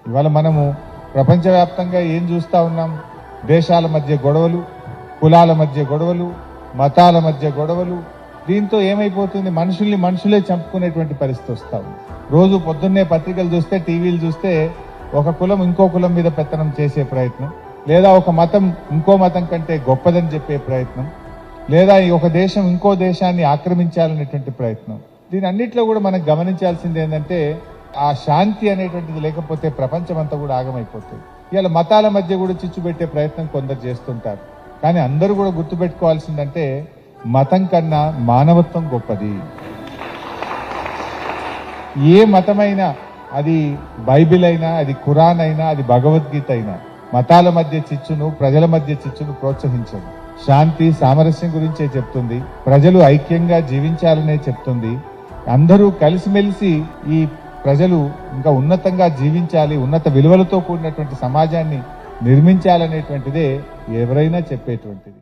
ఇవాళ మనము ప్రపంచవ్యాప్తంగా ఏం చూస్తూ ఉన్నాం? దేశాల మధ్య గొడవలు, కులాల మధ్య గొడవలు, మతాల మధ్య గొడవలు. దీంతో ఏమైపోతుంది? మనుషులే చంపుకునేటువంటి పరిస్థితి వస్తా ఉంది. రోజు పొద్దున్నే పత్రికలు చూస్తే, టీవీలు చూస్తే ఒక కులం ఇంకో కులం మీద పెత్తనం చేసే ప్రయత్నం, లేదా ఒక మతం ఇంకో మతం కంటే గొప్పదని చెప్పే ప్రయత్నం, లేదా ఒక దేశం ఇంకో దేశాన్ని ఆక్రమించాలనేటువంటి ప్రయత్నం. దీని అన్నిట్లో కూడా మనం గమనించాల్సింది ఏంటంటే, ఆ శాంతి అనేటువంటిది లేకపోతే ప్రపంచం అంతా కూడా ఆగమైపోతుంది. ఇవాళ మతాల మధ్య కూడా చిచ్చు పెట్టే ప్రయత్నం కొందరు చేస్తుంటారు. కానీ అందరూ కూడా గుర్తుపెట్టుకోవాల్సిందంటే, మతం కన్నా మానవత్వం గొప్పది. ఏ మతమైనా, అది బైబిల్ అయినా, అది ఖురాన్ అయినా, అది భగవద్గీత అయినా, మతాల మధ్య చిచ్చును, ప్రజల మధ్య చిచ్చును ప్రోత్సహించదు. శాంతి సామరస్యం గురించే చెప్తుంది. ప్రజలు ఐక్యంగా జీవించాలనే చెప్తుంది. అందరూ కలిసిమెలిసి ఈ ప్రజలు ఇంకా ఉన్నతంగా జీవించాలి, ఉన్నత విలువలతో కూడినటువంటి సమాజాన్ని నిర్మించాలనేటువంటిదే ఎవరైనా చెప్పేటువంటిది.